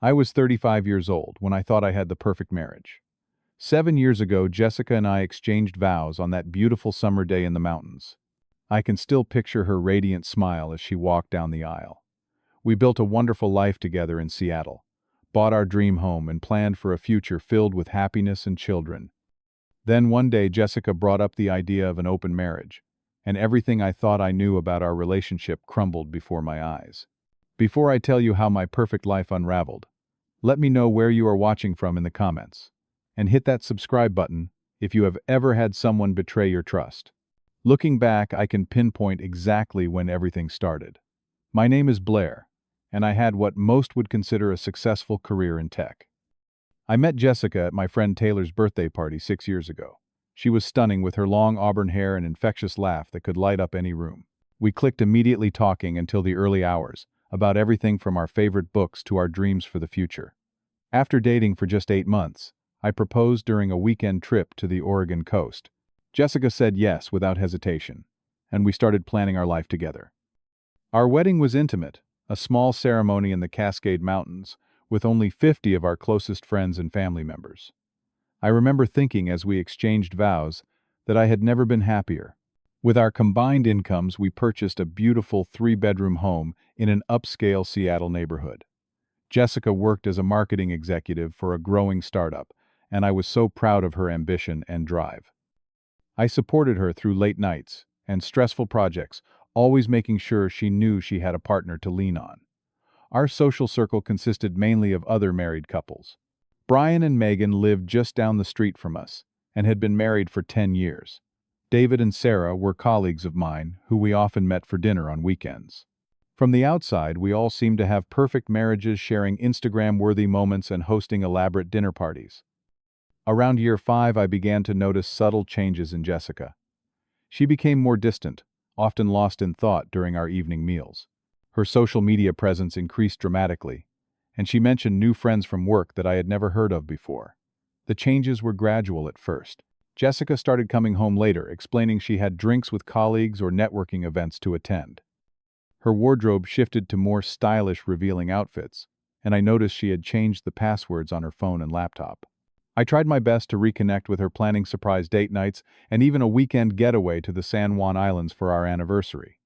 I was 35 years old when I thought I had the perfect marriage. 7 years ago, Jessica and I exchanged vows on that beautiful summer day in the mountains. I can still picture her radiant smile as she walked down the aisle. We built a wonderful life together in Seattle, bought our dream home, and planned for a future filled with happiness and children. Then one day, Jessica brought up the idea of an open marriage, and everything I thought I knew about our relationship crumbled before my eyes. Before I tell you how my perfect life unraveled, let me know where you are watching from in the comments. And hit that subscribe button if you have ever had someone betray your trust. Looking back, I can pinpoint exactly when everything started. My name is Blair, and I had what most would consider a successful career in tech. I met Jessica at my friend Taylor's birthday party 6 years ago. She was stunning with her long auburn hair and infectious laugh that could light up any room. We clicked immediately, talking until the early hours, about everything from our favorite books to our dreams for the future. After dating for just 8 months, I proposed during a weekend trip to the Oregon coast. Jessica said yes without hesitation, and we started planning our life together. Our wedding was intimate, a small ceremony in the Cascade Mountains, with only 50 of our closest friends and family members. I remember thinking as we exchanged vows that I had never been happier. With our combined incomes, we purchased a beautiful 3-bedroom home in an upscale Seattle neighborhood. Jessica worked as a marketing executive for a growing startup, and I was so proud of her ambition and drive. I supported her through late nights and stressful projects, always making sure she knew she had a partner to lean on. Our social circle consisted mainly of other married couples. Brian and Megan lived just down the street from us and had been married for 10 years. David and Sarah were colleagues of mine who we often met for dinner on weekends. From the outside, we all seemed to have perfect marriages, sharing Instagram-worthy moments and hosting elaborate dinner parties. Around year 5, I began to notice subtle changes in Jessica. She became more distant, often lost in thought during our evening meals. Her social media presence increased dramatically, and she mentioned new friends from work that I had never heard of before. The changes were gradual at first. Jessica started coming home later, explaining she had drinks with colleagues or networking events to attend. Her wardrobe shifted to more stylish, revealing outfits, and I noticed she had changed the passwords on her phone and laptop. I tried my best to reconnect with her, planning surprise date nights and even a weekend getaway to the San Juan Islands for our anniversary.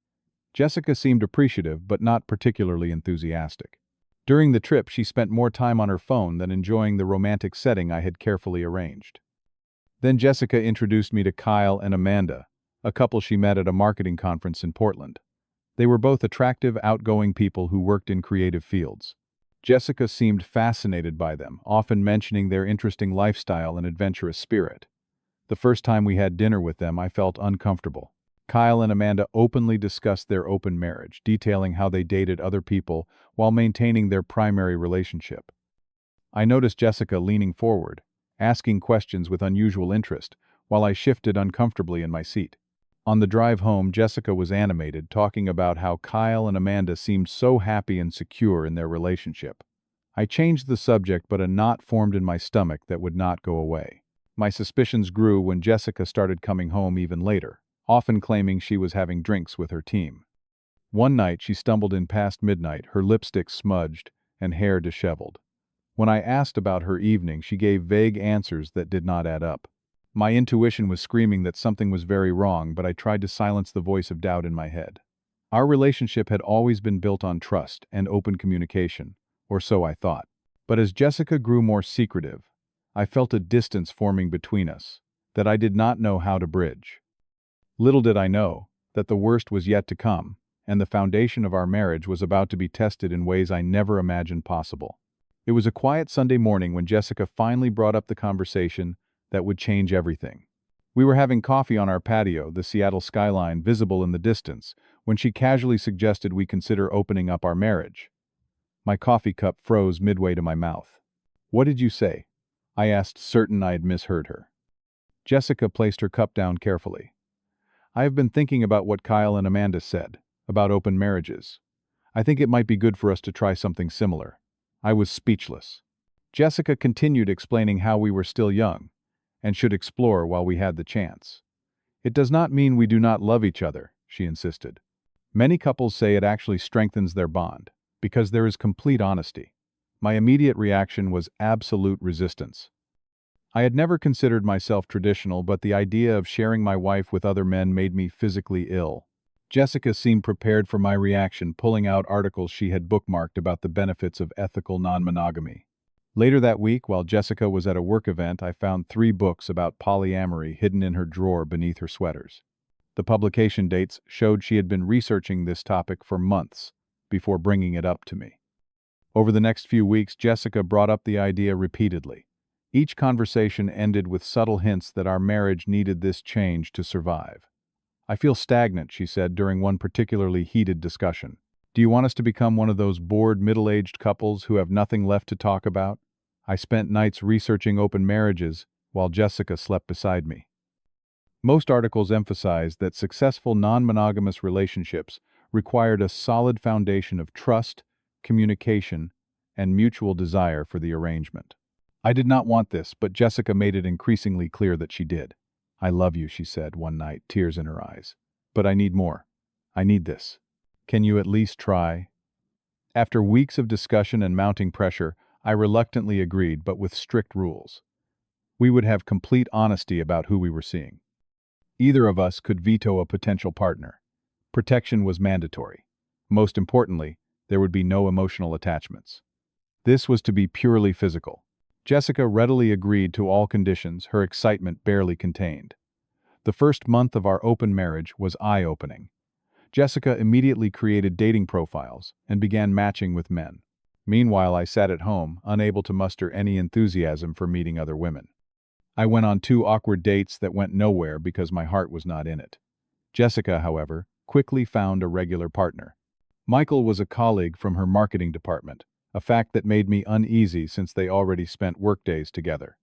Jessica seemed appreciative but not particularly enthusiastic. During the trip, she spent more time on her phone than enjoying the romantic setting I had carefully arranged. Then Jessica introduced me to Kyle and Amanda, a couple she met at a marketing conference in Portland. They were both attractive, outgoing people who worked in creative fields. Jessica seemed fascinated by them, often mentioning their interesting lifestyle and adventurous spirit. The first time we had dinner with them, I felt uncomfortable. Kyle and Amanda openly discussed their open marriage, detailing how they dated other people while maintaining their primary relationship. I noticed Jessica leaning forward, asking questions with unusual interest, while I shifted uncomfortably in my seat. On the drive home, Jessica was animated, talking about how Kyle and Amanda seemed so happy and secure in their relationship. I changed the subject, but a knot formed in my stomach that would not go away. My suspicions grew when Jessica started coming home even later, often claiming she was having drinks with her team. One night, she stumbled in past midnight, her lipstick smudged and hair disheveled. When I asked about her evening, she gave vague answers that did not add up. My intuition was screaming that something was very wrong, but I tried to silence the voice of doubt in my head. Our relationship had always been built on trust and open communication, or so I thought. But as Jessica grew more secretive, I felt a distance forming between us that I did not know how to bridge. Little did I know that the worst was yet to come, and the foundation of our marriage was about to be tested in ways I never imagined possible. It was a quiet Sunday morning when Jessica finally brought up the conversation that would change everything. We were having coffee on our patio, the Seattle skyline visible in the distance, when she casually suggested we consider opening up our marriage. My coffee cup froze midway to my mouth. "What did you say?" I asked, certain I had misheard her. Jessica placed her cup down carefully. "I have been thinking about what Kyle and Amanda said, about open marriages. I think it might be good for us to try something similar." I was speechless. Jessica continued, explaining how we were still young and should explore while we had the chance. "It does not mean we do not love each other," she insisted. "Many couples say it actually strengthens their bond, because there is complete honesty. My immediate reaction was absolute resistance. I had never considered myself traditional, but the idea of sharing my wife with other men made me physically ill. Jessica seemed prepared for my reaction, pulling out articles she had bookmarked about the benefits of ethical non-monogamy. Later that week, while Jessica was at a work event, I found 3 books about polyamory hidden in her drawer beneath her sweaters. The publication dates showed she had been researching this topic for months before bringing it up to me. Over the next few weeks, Jessica brought up the idea repeatedly. Each conversation ended with subtle hints that our marriage needed this change to survive. "I feel stagnant," she said during one particularly heated discussion. "Do you want us to become one of those bored middle-aged couples who have nothing left to talk about?" I spent nights researching open marriages while Jessica slept beside me. Most articles emphasized that successful non-monogamous relationships required a solid foundation of trust, communication, and mutual desire for the arrangement. I did not want this, but Jessica made it increasingly clear that she did. "I love you," she said one night, tears in her eyes. "But I need more. I need this. Can you at least try?" After weeks of discussion and mounting pressure, I reluctantly agreed, but with strict rules. We would have complete honesty about who we were seeing. Either of us could veto a potential partner. Protection was mandatory. Most importantly, there would be no emotional attachments. This was to be purely physical. Jessica readily agreed to all conditions, her excitement barely contained. The first month of our open marriage was eye-opening. Jessica immediately created dating profiles and began matching with men. Meanwhile, I sat at home, unable to muster any enthusiasm for meeting other women. I went on 2 awkward dates that went nowhere because my heart was not in it. Jessica, however, quickly found a regular partner. Michael was a colleague from her marketing department, a fact that made me uneasy since they already spent workdays together.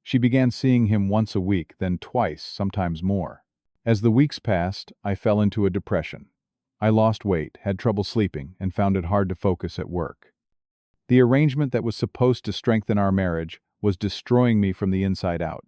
She began seeing him once a week, then twice, sometimes more. As the weeks passed, I fell into a depression. I lost weight, had trouble sleeping, and found it hard to focus at work. The arrangement that was supposed to strengthen our marriage was destroying me from the inside out.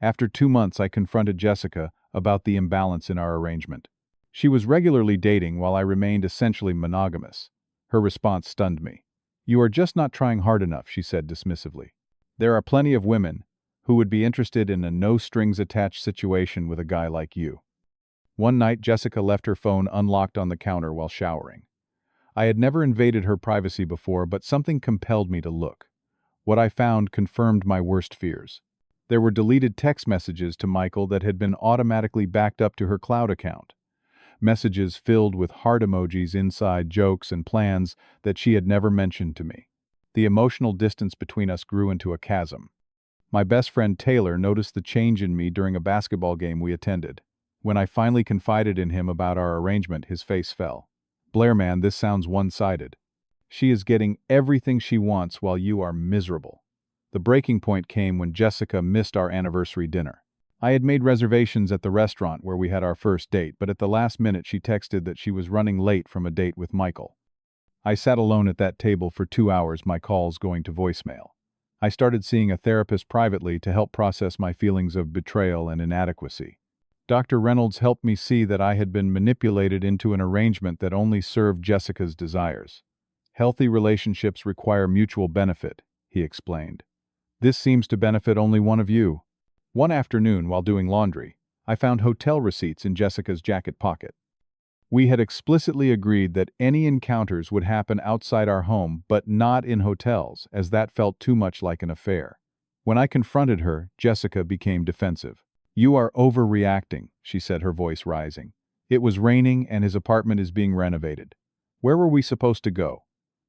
After 2 months, I confronted Jessica about the imbalance in our arrangement. She was regularly dating while I remained essentially monogamous. Her response stunned me. "You are just not trying hard enough," she said dismissively. "There are plenty of women who would be interested in a no-strings-attached situation with a guy like you." One night, Jessica left her phone unlocked on the counter while showering. I had never invaded her privacy before, but something compelled me to look. What I found confirmed my worst fears. There were deleted text messages to Michael that had been automatically backed up to her cloud account. Messages filled with heart emojis, inside jokes, and plans that she had never mentioned to me. The emotional distance between us grew into a chasm. My best friend Taylor noticed the change in me during a basketball game we attended. When I finally confided in him about our arrangement, his face fell. "Blair, man, this sounds one-sided. She is getting everything she wants while you are miserable." The breaking point came when Jessica missed our anniversary dinner. I had made reservations at the restaurant where we had our first date, but at the last minute she texted that she was running late from a date with Michael. I sat alone at that table for 2 hours, my calls going to voicemail. I started seeing a therapist privately to help process my feelings of betrayal and inadequacy. Dr. Reynolds helped me see that I had been manipulated into an arrangement that only served Jessica's desires. "Healthy relationships require mutual benefit," he explained. "This seems to benefit only one of you." One afternoon, while doing laundry, I found hotel receipts in Jessica's jacket pocket. We had explicitly agreed that any encounters would happen outside our home, but not in hotels, as that felt too much like an affair. When I confronted her, Jessica became defensive. "You are overreacting," she said, her voice rising. "It was raining and his apartment is being renovated. Where were we supposed to go?"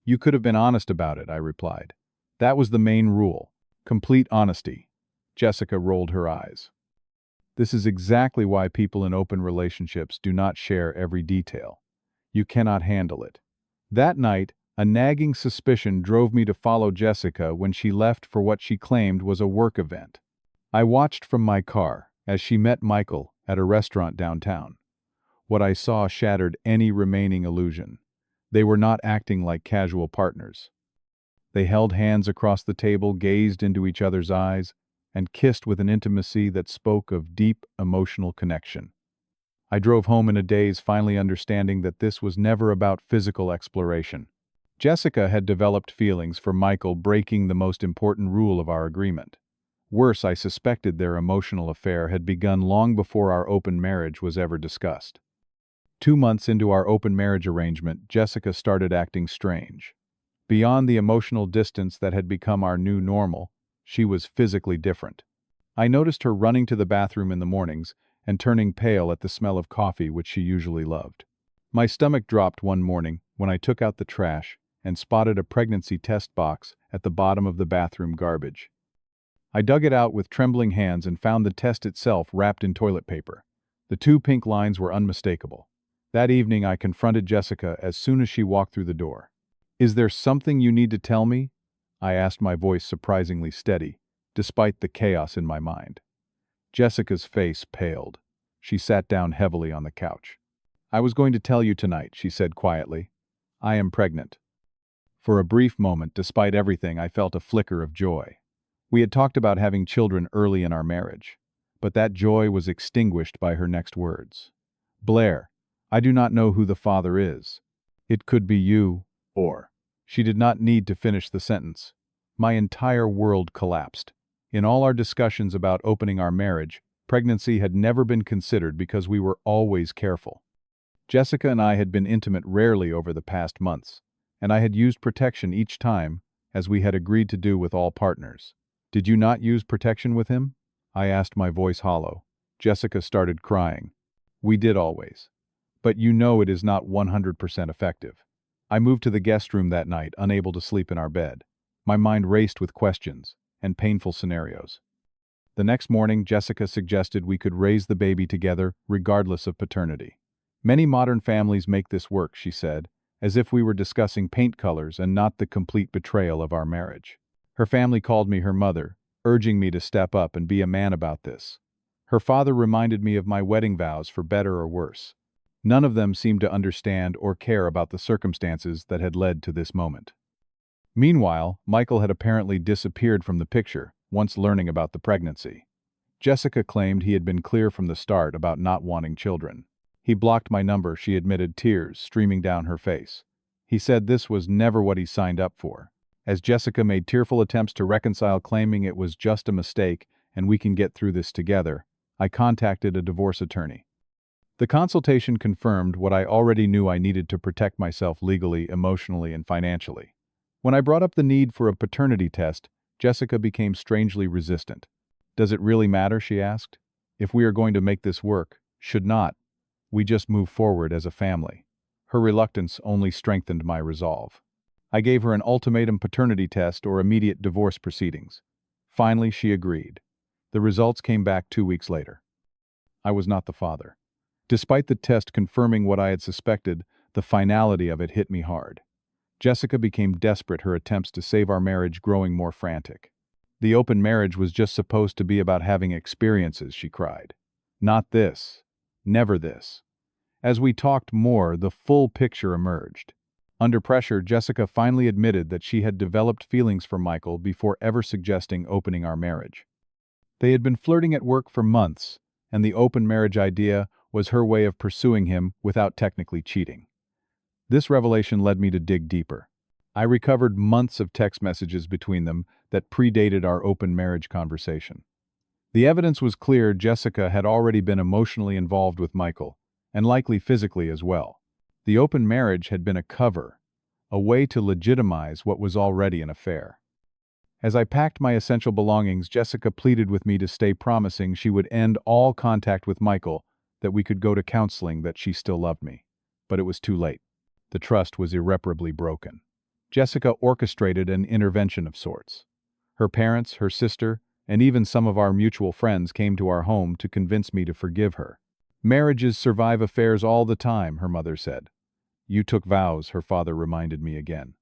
"You could have been honest about it," I replied. "That was the main rule. Complete honesty." Jessica rolled her eyes. "This is exactly why people in open relationships do not share every detail. You cannot handle it." That night, a nagging suspicion drove me to follow Jessica when she left for what she claimed was a work event. I watched from my car as she met Michael at a restaurant downtown. What I saw shattered any remaining illusion. They were not acting like casual partners. They held hands across the table, gazed into each other's eyes, and kissed with an intimacy that spoke of deep emotional connection. I drove home in a daze, finally understanding that this was never about physical exploration. Jessica had developed feelings for Michael, breaking the most important rule of our agreement. Worse, I suspected their emotional affair had begun long before our open marriage was ever discussed. 2 months into our open marriage arrangement, Jessica started acting strange. Beyond the emotional distance that had become our new normal, she was physically different. I noticed her running to the bathroom in the mornings and turning pale at the smell of coffee, which she usually loved. My stomach dropped one morning when I took out the trash and spotted a pregnancy test box at the bottom of the bathroom garbage. I dug it out with trembling hands and found the test itself wrapped in toilet paper. The 2 pink lines were unmistakable. That evening I confronted Jessica as soon as she walked through the door. "Is there something you need to tell me?" I asked, my voice surprisingly steady, despite the chaos in my mind. Jessica's face paled. She sat down heavily on the couch. "I was going to tell you tonight," she said quietly. "I am pregnant." For a brief moment, despite everything, I felt a flicker of joy. We had talked about having children early in our marriage, but that joy was extinguished by her next words. "Blair, I do not know who the father is. It could be you, or—" She did not need to finish the sentence. My entire world collapsed. In all our discussions about opening our marriage, pregnancy had never been considered because we were always careful. Jessica and I had been intimate rarely over the past months, and I had used protection each time, as we had agreed to do with all partners. "Did you not use protection with him?" I asked, my voice hollow. Jessica started crying. "We did always. But you know it is not 100% effective." I moved to the guest room that night, unable to sleep in our bed. My mind raced with questions and painful scenarios. The next morning, Jessica suggested we could raise the baby together, regardless of paternity. "Many modern families make this work," she said, as if we were discussing paint colors and not the complete betrayal of our marriage. Her family called me her mother, urging me to step up and be a man about this. Her father reminded me of my wedding vows, for better or worse. None of them seemed to understand or care about the circumstances that had led to this moment. Meanwhile, Michael had apparently disappeared from the picture once learning about the pregnancy. Jessica claimed he had been clear from the start about not wanting children. "He blocked my number," she admitted, tears streaming down her face. "He said this was never what he signed up for." As Jessica made tearful attempts to reconcile, claiming it was just a mistake and we can get through this together, I contacted a divorce attorney. The consultation confirmed what I already knew: I needed to protect myself legally, emotionally, and financially. When I brought up the need for a paternity test, Jessica became strangely resistant. "Does it really matter?" she asked. "If we are going to make this work, should not we just move forward as a family?" Her reluctance only strengthened my resolve. I gave her an ultimatum: paternity test or immediate divorce proceedings. Finally, she agreed. The results came back 2 weeks later. I was not the father. Despite the test confirming what I had suspected, the finality of it hit me hard. Jessica became desperate, her attempts to save our marriage growing more frantic. "The open marriage was just supposed to be about having experiences," she cried. "Not this. Never this." As we talked more, the full picture emerged. Under pressure, Jessica finally admitted that she had developed feelings for Michael before ever suggesting opening our marriage. They had been flirting at work for months, and the open marriage idea was her way of pursuing him without technically cheating. This revelation led me to dig deeper. I recovered months of text messages between them that predated our open marriage conversation. The evidence was clear: Jessica had already been emotionally involved with Michael, and likely physically as well. The open marriage had been a cover, a way to legitimize what was already an affair. As I packed my essential belongings, Jessica pleaded with me to stay, promising she would end all contact with Michael, that we could go to counseling, that she still loved me. But it was too late. The trust was irreparably broken. Jessica orchestrated an intervention of sorts. Her parents, her sister, and even some of our mutual friends came to our home to convince me to forgive her. "Marriages survive affairs all the time," her mother said. "You took vows," her father reminded me again.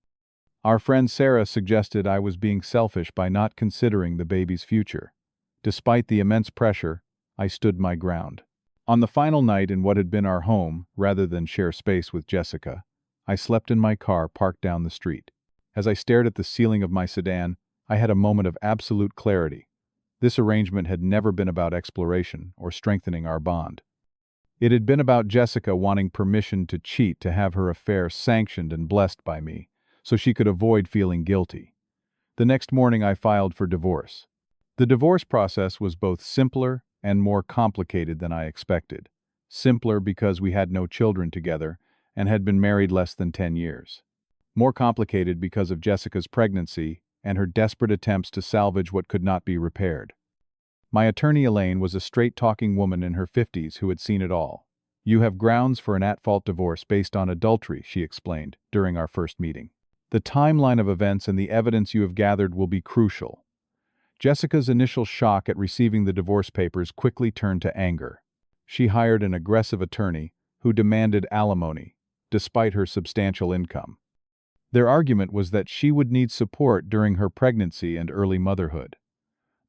Our friend Sarah suggested I was being selfish by not considering the baby's future. Despite the immense pressure, I stood my ground. On the final night in what had been our home, rather than share space with Jessica, I slept in my car parked down the street. As I stared at the ceiling of my sedan, I had a moment of absolute clarity. This arrangement had never been about exploration or strengthening our bond. It had been about Jessica wanting permission to cheat, to have her affair sanctioned and blessed by me, so she could avoid feeling guilty. The next morning I filed for divorce. The divorce process was both simpler and more complicated than I expected. Simpler because we had no children together and had been married less than 10 years. More complicated because of Jessica's pregnancy and her desperate attempts to salvage what could not be repaired. My attorney Elaine was a straight-talking woman in her 50s who had seen it all. "You have grounds for an at-fault divorce based on adultery," she explained during our first meeting. "The timeline of events and the evidence you have gathered will be crucial." Jessica's initial shock at receiving the divorce papers quickly turned to anger. She hired an aggressive attorney who demanded alimony, despite her substantial income. Their argument was that she would need support during her pregnancy and early motherhood.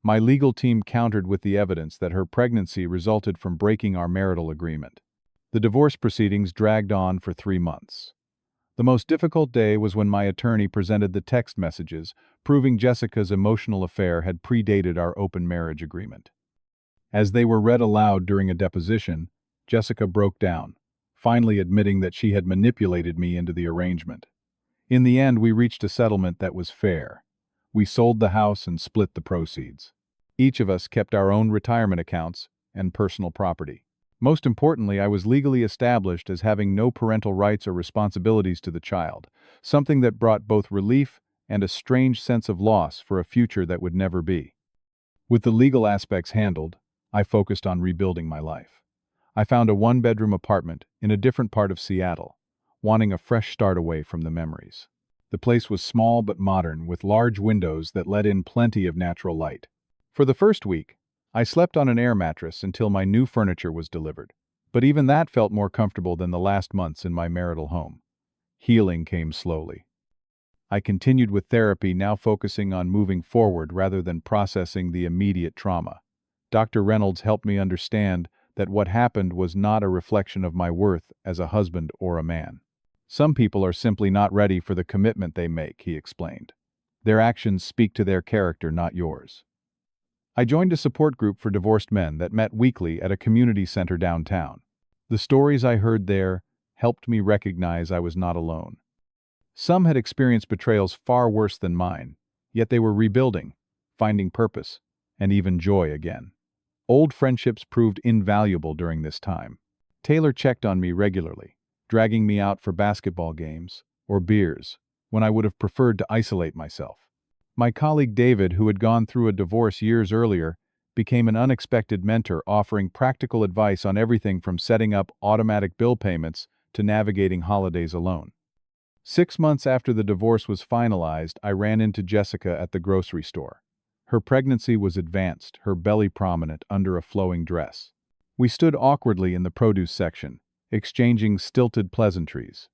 My legal team countered with the evidence that her pregnancy resulted from breaking our marital agreement. The divorce proceedings dragged on for 3 months. The most difficult day was when my attorney presented the text messages, proving Jessica's emotional affair had predated our open marriage agreement. As they were read aloud during a deposition, Jessica broke down, finally admitting that she had manipulated me into the arrangement. In the end, we reached a settlement that was fair. We sold the house and split the proceeds. Each of us kept our own retirement accounts and personal property. Most importantly, I was legally established as having no parental rights or responsibilities to the child, something that brought both relief and a strange sense of loss for a future that would never be. With the legal aspects handled, I focused on rebuilding my life. I found a one-bedroom apartment in a different part of Seattle, wanting a fresh start away from the memories. The place was small but modern, with large windows that let in plenty of natural light. For the first week, I slept on an air mattress until my new furniture was delivered, but even that felt more comfortable than the last months in my marital home. Healing came slowly. I continued with therapy, now focusing on moving forward rather than processing the immediate trauma. Dr. Reynolds helped me understand that what happened was not a reflection of my worth as a husband or a man. Some people are simply not ready for the commitment they make, he explained. Their actions speak to their character, not yours. I joined a support group for divorced men that met weekly at a community center downtown. The stories I heard there helped me recognize I was not alone. Some had experienced betrayals far worse than mine, yet they were rebuilding, finding purpose, and even joy again. Old friendships proved invaluable during this time. Taylor checked on me regularly, dragging me out for basketball games or beers when I would have preferred to isolate myself. My colleague David, who had gone through a divorce years earlier, became an unexpected mentor, offering practical advice on everything from setting up automatic bill payments to navigating holidays alone. 6 months after the divorce was finalized, I ran into Jessica at the grocery store. Her pregnancy was advanced, her belly prominent under a flowing dress. We stood awkwardly in the produce section, exchanging stilted pleasantries.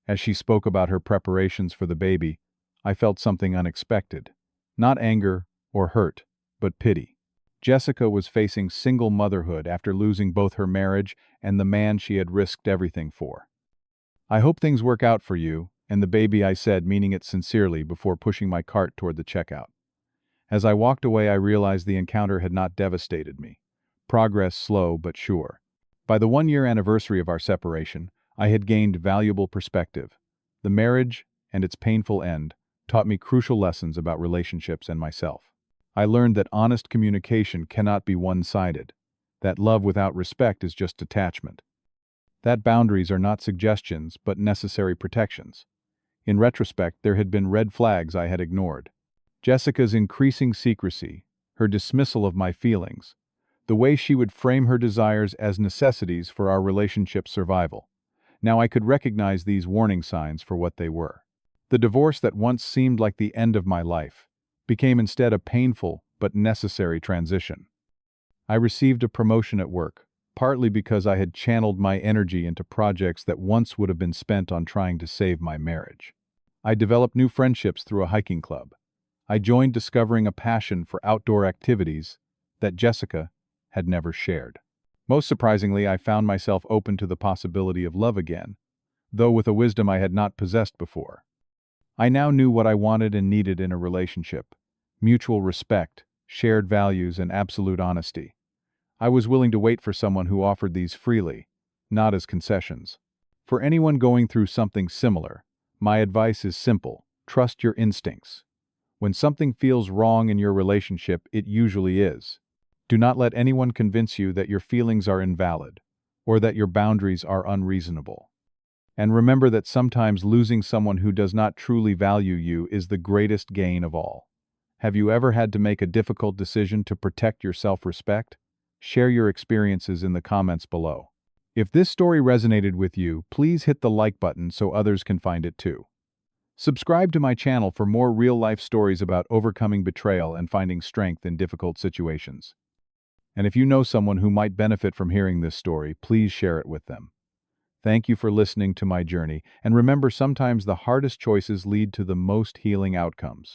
As she spoke about her preparations for the baby, I felt something unexpected. Not anger or hurt, but pity. Jessica was facing single motherhood after losing both her marriage and the man she had risked everything for. "I hope things work out for you and the baby," I said, meaning it sincerely, before pushing my cart toward the checkout. As I walked away, I realized the encounter had not devastated me. Progress slow but sure. By the 1-year anniversary of our separation, I had gained valuable perspective. The marriage and its painful end taught me crucial lessons about relationships and myself. I learned that honest communication cannot be one-sided, that love without respect is just attachment, that boundaries are not suggestions but necessary protections. In retrospect, there had been red flags I had ignored. Jessica's increasing secrecy, her dismissal of my feelings, the way she would frame her desires as necessities for our relationship's survival. Now I could recognize these warning signs for what they were. The divorce that once seemed like the end of my life became instead a painful but necessary transition. I received a promotion at work, partly because I had channeled my energy into projects that once would have been spent on trying to save my marriage. I developed new friendships through a hiking club. I joined discovering a passion for outdoor activities that Jessica had never shared. Most surprisingly, I found myself open to the possibility of love again, though with a wisdom I had not possessed before. I now knew what I wanted and needed in a relationship: mutual respect, shared values, and absolute honesty. I was willing to wait for someone who offered these freely, not as concessions. For anyone going through something similar, my advice is simple: Trust your instincts. When something feels wrong in your relationship, it usually is. Do not let anyone convince you that your feelings are invalid or that your boundaries are unreasonable. And remember that sometimes losing someone who does not truly value you is the greatest gain of all. Have you ever had to make a difficult decision to protect your self-respect? Share your experiences in the comments below. If this story resonated with you, please hit the like button so others can find it too. Subscribe to my channel for more real-life stories about overcoming betrayal and finding strength in difficult situations. And if you know someone who might benefit from hearing this story, please share it with them. Thank you for listening to my journey, and remember, sometimes the hardest choices lead to the most healing outcomes.